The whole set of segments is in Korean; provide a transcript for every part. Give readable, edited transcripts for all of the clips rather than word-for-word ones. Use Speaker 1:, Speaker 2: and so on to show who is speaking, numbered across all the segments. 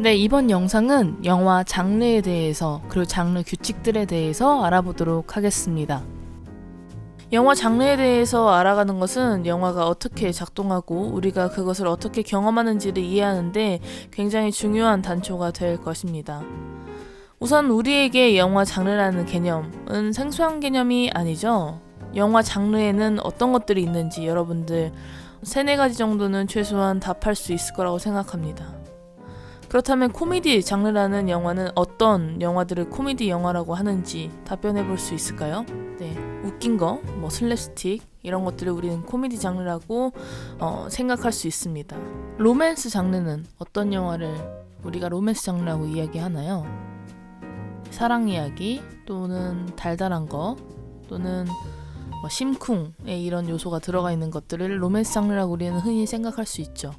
Speaker 1: 네, 이번 영상은 영화 장르에 대해서 그리고 장르 규칙들에 대해서 알아보도록 하겠습니다. 영화 장르에 대해서 알아가는 것은 영화가 어떻게 작동하고 우리가 그것을 어떻게 경험하는지를 이해하는데 굉장히 중요한 단초가 될 것입니다. 우선 우리에게 영화 장르라는 개념은 생소한 개념이 아니죠. 영화 장르에는 어떤 것들이 있는지 여러분들 3-4가지 정도는 최소한 답할 수 있을 거라고 생각합니다. 그렇다면 코미디 장르라는 영화는 어떤 영화들을 코미디 영화라고 하는지 답변해 볼 수 있을까요? 네, 웃긴 거, 슬랩스틱 이런 것들을 우리는 코미디 장르라고 생각할 수 있습니다. 로맨스 장르는 어떤 영화를 우리가 로맨스 장르라고 이야기하나요? 사랑 이야기 또는 달달한 거 또는 심쿵의 이런 요소가 들어가 있는 것들을 로맨스 장르라고 우리는 흔히 생각할 수 있죠.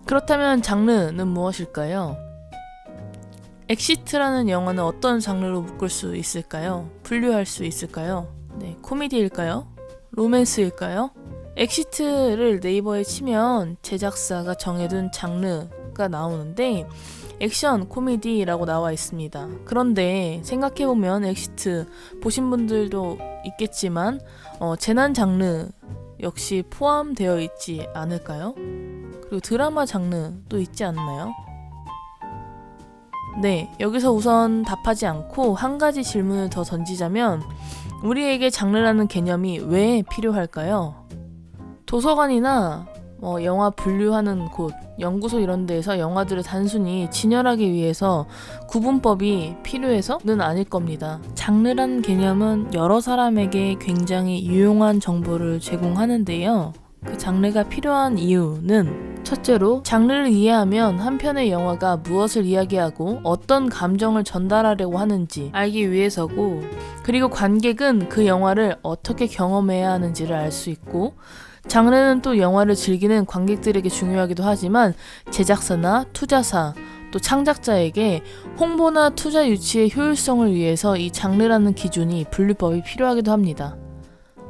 Speaker 1: 그렇다면 장르는 무엇일까요? 엑시트라는 영화는 어떤 장르로 묶을 수 있을까요? 분류할 수 있을까요? 네, 코미디일까요? 로맨스일까요? 엑시트를 네이버에 치면 제작사가 정해둔 장르가 나오는데 액션, 코미디라고 나와 있습니다. 그런데 생각해보면 엑시트 보신 분들도 있겠지만 재난 장르 역시 포함되어 있지 않을까요? 그리고 드라마 장르도 있지 않나요? 네, 여기서 우선 답하지 않고 한 가지 질문을 더 던지자면 우리에게 장르라는 개념이 왜 필요할까요? 도서관이나 영화 분류하는 곳, 연구소 이런 데에서 영화들을 단순히 진열하기 위해서 구분법이 필요해서는 아닐 겁니다. 장르라는 개념은 여러 사람에게 굉장히 유용한 정보를 제공하는데요. 그 장르가 필요한 이유는 첫째로 장르를 이해하면 한 편의 영화가 무엇을 이야기하고 어떤 감정을 전달하려고 하는지 알기 위해서고, 그리고 관객은 그 영화를 어떻게 경험해야 하는지를 알 수 있고, 장르는 또 영화를 즐기는 관객들에게 중요하기도 하지만 제작사나 투자사 또 창작자에게 홍보나 투자 유치의 효율성을 위해서 이 장르라는 기준이 분류법이 필요하기도 합니다.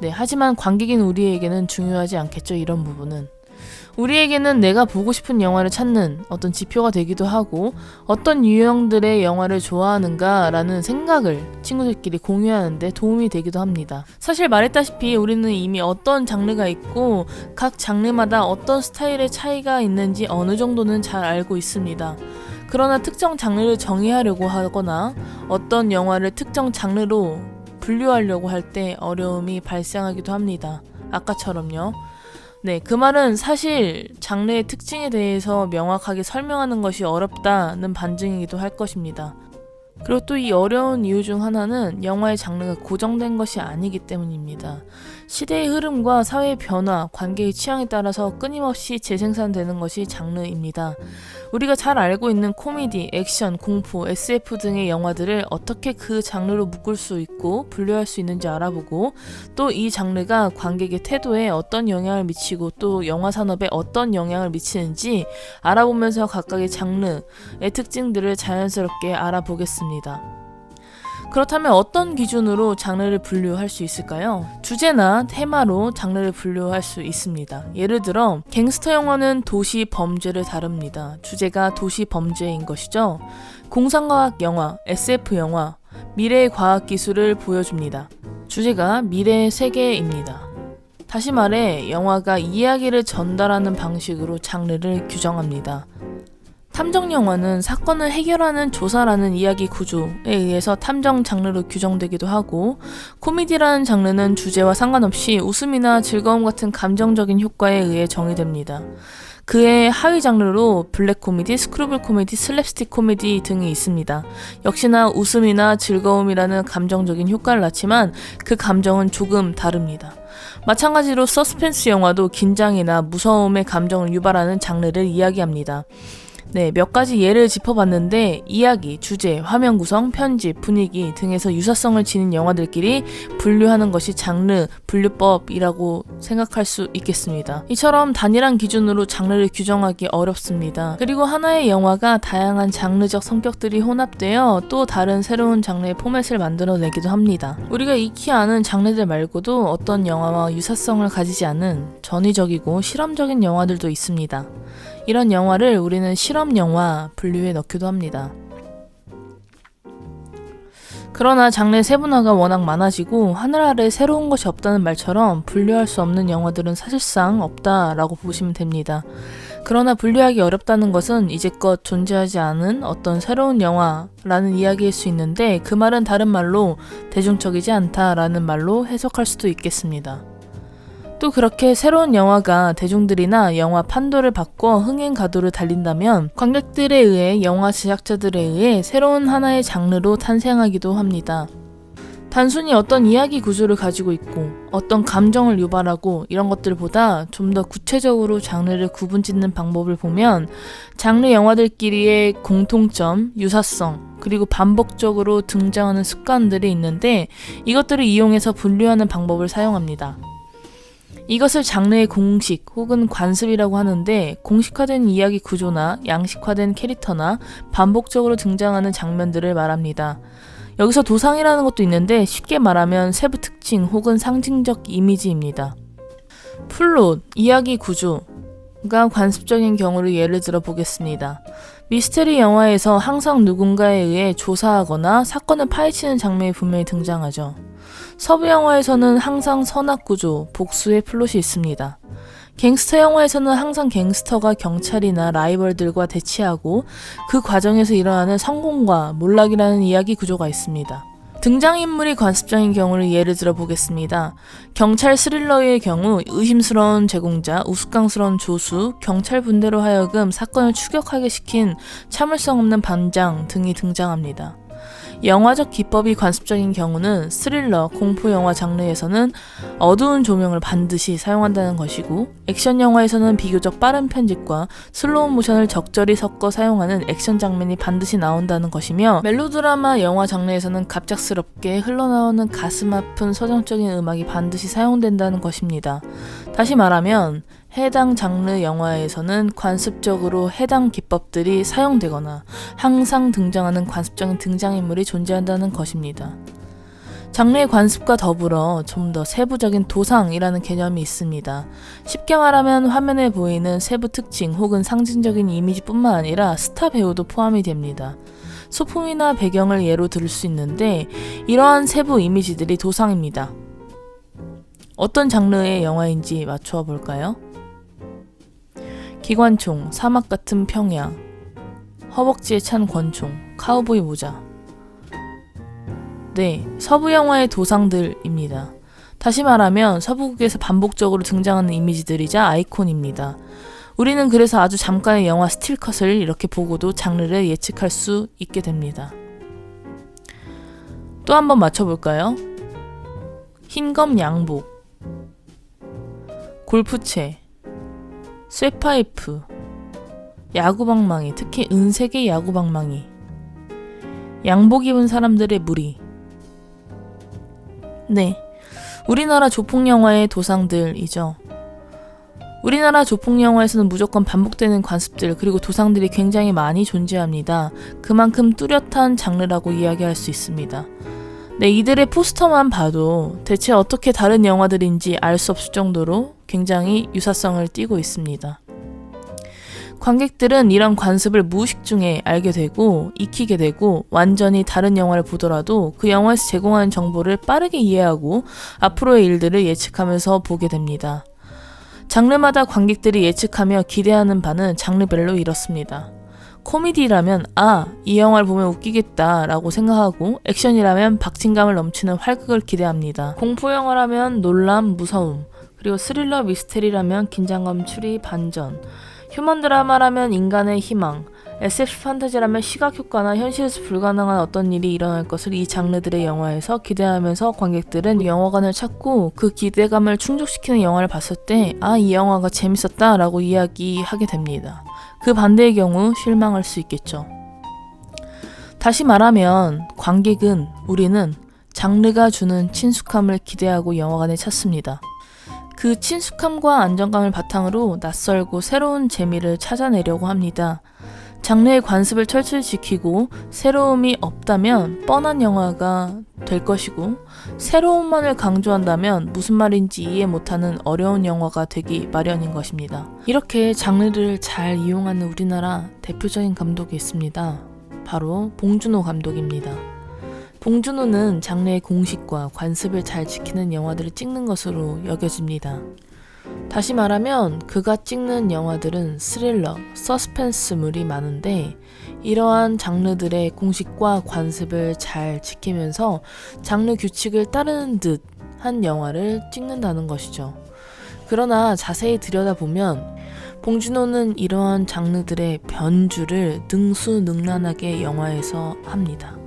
Speaker 1: 네, 하지만 관객인 우리에게는 중요하지 않겠죠, 이런 부분은. 우리에게는 내가 보고 싶은 영화를 찾는 어떤 지표가 되기도 하고 어떤 유형들의 영화를 좋아하는가 라는 생각을 친구들끼리 공유하는데 도움이 되기도 합니다. 사실 말했다시피 우리는 이미 어떤 장르가 있고 각 장르마다 어떤 스타일의 차이가 있는지 어느 정도는 잘 알고 있습니다. 그러나 특정 장르를 정의하려고 하거나 어떤 영화를 특정 장르로 분류하려고 할 때 어려움이 발생하기도 합니다. 아까처럼요. 네, 그 말은 사실 장르의 특징에 대해서 명확하게 설명하는 것이 어렵다는 반증이기도 할 것입니다. 그리고 또 이 어려운 이유 중 하나는 영화의 장르가 고정된 것이 아니기 때문입니다. 시대의 흐름과 사회의 변화, 관객의 취향에 따라서 끊임없이 재생산되는 것이 장르입니다. 우리가 잘 알고 있는 코미디, 액션, 공포, SF 등의 영화들을 어떻게 그 장르로 묶을 수 있고 분류할 수 있는지 알아보고, 또 이 장르가 관객의 태도에 어떤 영향을 미치고 또 영화 산업에 어떤 영향을 미치는지 알아보면서 각각의 장르의 특징들을 자연스럽게 알아보겠습니다. 그렇다면 어떤 기준으로 장르를 분류할 수 있을까요? 주제나 테마로 장르를 분류할 수 있습니다. 예를 들어 갱스터 영화는 도시 범죄를 다룹니다. 주제가 도시 범죄인 것이죠. 공상과학 영화, SF 영화, 미래의 과학기술을 보여줍니다. 주제가 미래의 세계입니다. 다시 말해 영화가 이야기를 전달하는 방식으로 장르를 규정합니다. 탐정 영화는 사건을 해결하는 조사라는 이야기 구조에 의해서 탐정 장르로 규정되기도 하고, 코미디라는 장르는 주제와 상관없이 웃음이나 즐거움 같은 감정적인 효과에 의해 정의됩니다. 그의 하위 장르로 블랙 코미디, 스크루블 코미디, 슬랩스틱 코미디 등이 있습니다. 역시나 웃음이나 즐거움이라는 감정적인 효과를 낳지만 그 감정은 조금 다릅니다. 마찬가지로 서스펜스 영화도 긴장이나 무서움의 감정을 유발하는 장르를 이야기합니다. 네, 몇 가지 예를 짚어봤는데 이야기, 주제, 화면 구성, 편집, 분위기 등에서 유사성을 지닌 영화들끼리 분류하는 것이 장르 분류법이라고 생각할 수 있겠습니다. 이처럼 단일한 기준으로 장르를 규정하기 어렵습니다. 그리고 하나의 영화가 다양한 장르적 성격들이 혼합되어 또 다른 새로운 장르의 포맷을 만들어내기도 합니다. 우리가 익히 아는 장르들 말고도 어떤 영화와 유사성을 가지지 않은 전위적이고 실험적인 영화들도 있습니다. 이런 영화를 우리는 실험 영화 분류에 넣기도 합니다. 그러나 장르 세분화가 워낙 많아지고 하늘 아래 새로운 것이 없다는 말처럼 분류할 수 없는 영화들은 사실상 없다라고 보시면 됩니다. 그러나 분류하기 어렵다는 것은 이제껏 존재하지 않은 어떤 새로운 영화라는 이야기일 수 있는데, 그 말은 다른 말로 대중적이지 않다라는 말로 해석할 수도 있겠습니다. 또 그렇게 새로운 영화가 대중들이나 영화 판도를 바꿔 흥행 가도를 달린다면 관객들에 의해, 영화 제작자들에 의해 새로운 하나의 장르로 탄생하기도 합니다. 단순히 어떤 이야기 구조를 가지고 있고 어떤 감정을 유발하고 이런 것들보다 좀 더 구체적으로 장르를 구분짓는 방법을 보면 장르 영화들끼리의 공통점, 유사성, 그리고 반복적으로 등장하는 습관들이 있는데, 이것들을 이용해서 분류하는 방법을 사용합니다. 이것을 장르의 공식 혹은 관습이라고 하는데, 공식화된 이야기 구조나 양식화된 캐릭터나 반복적으로 등장하는 장면들을 말합니다. 여기서 도상이라는 것도 있는데, 쉽게 말하면 세부 특징 혹은 상징적 이미지입니다. 플롯, 이야기 구조가 관습적인 경우를 예를 들어 보겠습니다. 미스테리 영화에서 항상 누군가에 의해 조사하거나 사건을 파헤치는 장면이 분명히 등장하죠. 서부 영화에서는 항상 선악 구조, 복수의 플롯이 있습니다. 갱스터 영화에서는 항상 갱스터가 경찰이나 라이벌들과 대치하고 그 과정에서 일어나는 성공과 몰락이라는 이야기 구조가 있습니다. 등장인물이 관습적인 경우를 예를 들어 보겠습니다. 경찰 스릴러의 경우 의심스러운 제공자, 우스꽝스러운 조수, 경찰 분대로 하여금 사건을 추격하게 시킨 참을성 없는 반장 등이 등장합니다. 영화적 기법이 관습적인 경우는 스릴러, 공포 영화 장르에서는 어두운 조명을 반드시 사용한다는 것이고, 액션 영화에서는 비교적 빠른 편집과 슬로우 모션을 적절히 섞어 사용하는 액션 장면이 반드시 나온다는 것이며, 멜로드라마 영화 장르에서는 갑작스럽게 흘러나오는 가슴 아픈 서정적인 음악이 반드시 사용된다는 것입니다. 다시 말하면 해당 장르 영화에서는 관습적으로 해당 기법들이 사용되거나 항상 등장하는 관습적인 등장인물이 존재한다는 것입니다. 장르의 관습과 더불어 좀 더 세부적인 도상이라는 개념이 있습니다. 쉽게 말하면 화면에 보이는 세부 특징 혹은 상징적인 이미지뿐만 아니라 스타 배우도 포함이 됩니다. 소품이나 배경을 예로 들을 수 있는데, 이러한 세부 이미지들이 도상입니다. 어떤 장르의 영화인지 맞추어 볼까요? 기관총, 사막 같은 평야, 허벅지에 찬 권총, 카우보이 모자. 네, 서부 영화의 도상들입니다. 다시 말하면 서부국에서 반복적으로 등장하는 이미지들이자 아이콘입니다. 우리는 그래서 아주 잠깐의 영화 스틸컷을 이렇게 보고도 장르를 예측할 수 있게 됩니다. 또 한번 맞춰볼까요? 흰검 양복, 골프채, 쇠파이프, 야구방망이, 특히 은색의 야구방망이, 양복 입은 사람들의 무리. 네, 우리나라 조폭영화의 도상들이죠. 우리나라 조폭영화에서는 무조건 반복되는 관습들 그리고 도상들이 굉장히 많이 존재합니다. 그만큼 뚜렷한 장르라고 이야기할 수 있습니다. 네, 이들의 포스터만 봐도 대체 어떻게 다른 영화들인지 알 수 없을 정도로 굉장히 유사성을 띠고 있습니다. 관객들은 이런 관습을 무의식 중에 알게 되고 익히게 되고, 완전히 다른 영화를 보더라도 그 영화에서 제공하는 정보를 빠르게 이해하고 앞으로의 일들을 예측하면서 보게 됩니다. 장르마다 관객들이 예측하며 기대하는 바는 장르별로 이렇습니다. 코미디라면 이 영화를 보면 웃기겠다 라고 생각하고, 액션이라면 박진감을 넘치는 활극을 기대합니다. 공포영화라면 놀람, 무서움, 그리고 스릴러 미스테리라면 긴장감, 추리, 반전, 휴먼 드라마라면 인간의 희망, SF 판타지라면 시각효과나 현실에서 불가능한 어떤 일이 일어날 것을 이 장르들의 영화에서 기대하면서 관객들은 영화관을 찾고 그 기대감을 충족시키는 영화를 봤을 때 이 영화가 재밌었다 라고 이야기하게 됩니다. 그 반대의 경우 실망할 수 있겠죠. 다시 말하면 관객은, 우리는 장르가 주는 친숙함을 기대하고 영화관에 찾습니다. 그 친숙함과 안정감을 바탕으로 낯설고 새로운 재미를 찾아내려고 합니다. 장르의 관습을 철저히 지키고 새로움이 없다면 뻔한 영화가 될 것이고, 새로움만을 강조한다면 무슨 말인지 이해 못하는 어려운 영화가 되기 마련인 것입니다. 이렇게 장르를 잘 이용하는 우리나라 대표적인 감독이 있습니다. 바로 봉준호 감독입니다. 봉준호는 장르의 공식과 관습을 잘 지키는 영화들을 찍는 것으로 여겨집니다. 다시 말하면 그가 찍는 영화들은 스릴러, 서스펜스물이 많은데, 이러한 장르들의 공식과 관습을 잘 지키면서 장르 규칙을 따르는 듯한 영화를 찍는다는 것이죠. 그러나 자세히 들여다보면 봉준호는 이러한 장르들의 변주를 능수능란하게 영화에서 합니다.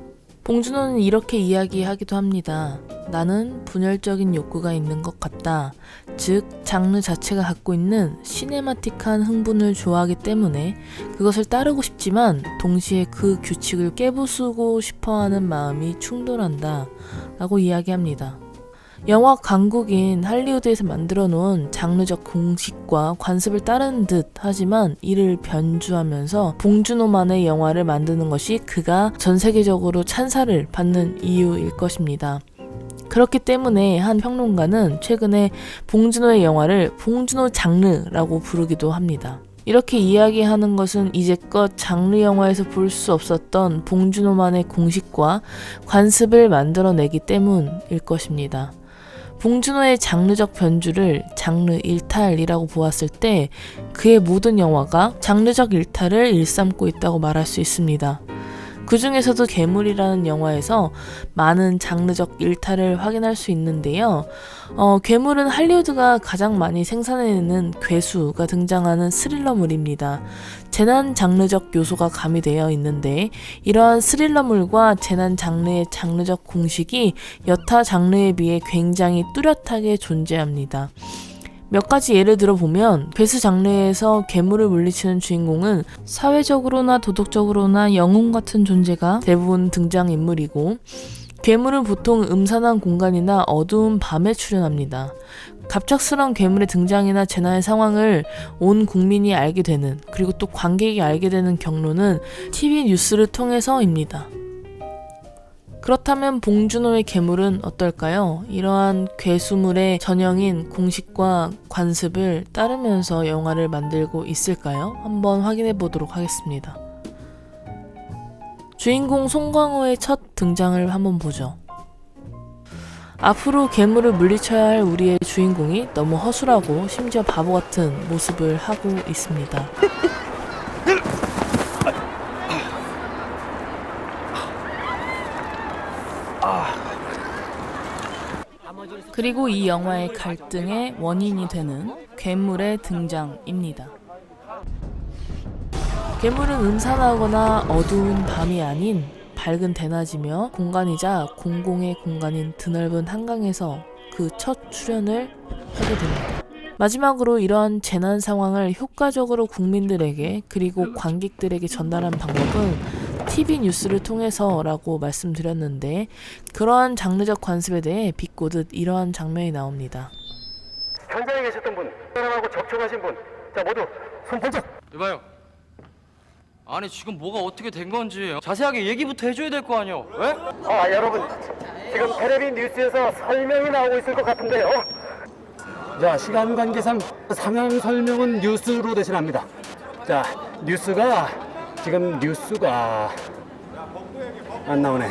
Speaker 1: 봉준호는 이렇게 이야기하기도 합니다. 나는 분열적인 욕구가 있는 것 같다. 즉, 장르 자체가 갖고 있는 시네마틱한 흥분을 좋아하기 때문에 그것을 따르고 싶지만 동시에 그 규칙을 깨부수고 싶어하는 마음이 충돌한다 라고 이야기합니다. 영화 강국인 할리우드에서 만들어 놓은 장르적 공식과 관습을 따르는 듯 하지만 이를 변주하면서 봉준호만의 영화를 만드는 것이 그가 전 세계적으로 찬사를 받는 이유일 것입니다. 그렇기 때문에 한 평론가는 최근에 봉준호의 영화를 봉준호 장르라고 부르기도 합니다. 이렇게 이야기하는 것은 이제껏 장르 영화에서 볼 수 없었던 봉준호만의 공식과 관습을 만들어내기 때문일 것입니다. 봉준호의 장르적 변주를 장르 일탈이라고 보았을 때 그의 모든 영화가 장르적 일탈을 일삼고 있다고 말할 수 있습니다. 그 중에서도 괴물이라는 영화에서 많은 장르적 일탈을 확인할 수 있는데요. 괴물은 할리우드가 가장 많이 생산해내는 괴수가 등장하는 스릴러물입니다. 재난 장르적 요소가 가미되어 있는데 이러한 스릴러물과 재난 장르의 장르적 공식이 여타 장르에 비해 굉장히 뚜렷하게 존재합니다. 몇 가지 예를 들어보면 괴수 장르에서 괴물을 물리치는 주인공은 사회적으로나 도덕적으로나 영웅 같은 존재가 대부분 등장인물이고, 괴물은 보통 음산한 공간이나 어두운 밤에 출연합니다. 갑작스러운 괴물의 등장이나 재난의 상황을 온 국민이 알게 되는, 그리고 또 관객이 알게 되는 경로는 TV 뉴스를 통해서입니다. 그렇다면 봉준호의 괴물은 어떨까요? 이러한 괴수물의 전형인 공식과 관습을 따르면서 영화를 만들고 있을까요? 한번 확인해 보도록 하겠습니다. 주인공 송강호의 첫 등장을 한번 보죠. 앞으로 괴물을 물리쳐야 할 우리의 주인공이 너무 허술하고 심지어 바보 같은 모습을 하고 있습니다. 그리고 이 영화의 갈등의 원인이 되는 괴물의 등장입니다. 괴물은 음산하거나 어두운 밤이 아닌 밝은 대낮이며 공간이자 공공의 공간인 드넓은 한강에서 그 첫 출연을 하게 됩니다. 마지막으로 이러한 재난 상황을 효과적으로 국민들에게 그리고 관객들에게 전달한 방법은 TV 뉴스를 통해서라고 말씀드렸는데, 그러한 장르적 관습에 대해 비꼬듯 이러한 장면이 나옵니다.
Speaker 2: 현장에 계셨던 분, 사람하고 접촉하신 분, 자 모두 손 번쩍.
Speaker 3: 이봐요. 아니 지금 뭐가 어떻게 된 건지 자세하게 얘기부터 해줘야 될 거 아니야. 왜?
Speaker 2: 여러분 지금 텔레비 뉴스에서 설명이 나오고 있을 것 같은데요. 자, 시간 관계상 상황 설명은 뉴스로 대신합니다. 자, 뉴스가 안 나오네.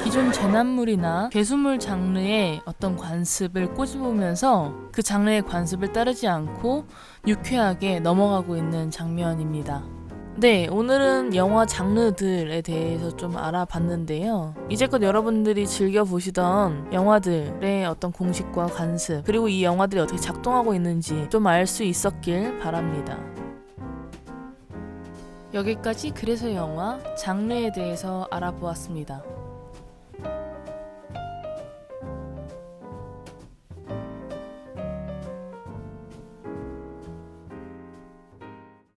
Speaker 1: 기존 재난물이나 괴수물 장르의 어떤 관습을 꼬집으면서 그 장르의 관습을 따르지 않고 유쾌하게 넘어가고 있는 장면입니다. 네, 오늘은 영화 장르들에 대해서 좀 알아봤는데요. 이제껏 여러분들이 즐겨보시던 영화들의 어떤 공식과 관습, 그리고 이 영화들이 어떻게 작동하고 있는지 좀 알 수 있었길 바랍니다. 여기까지 그래서 영화 장르에 대해서 알아보았습니다.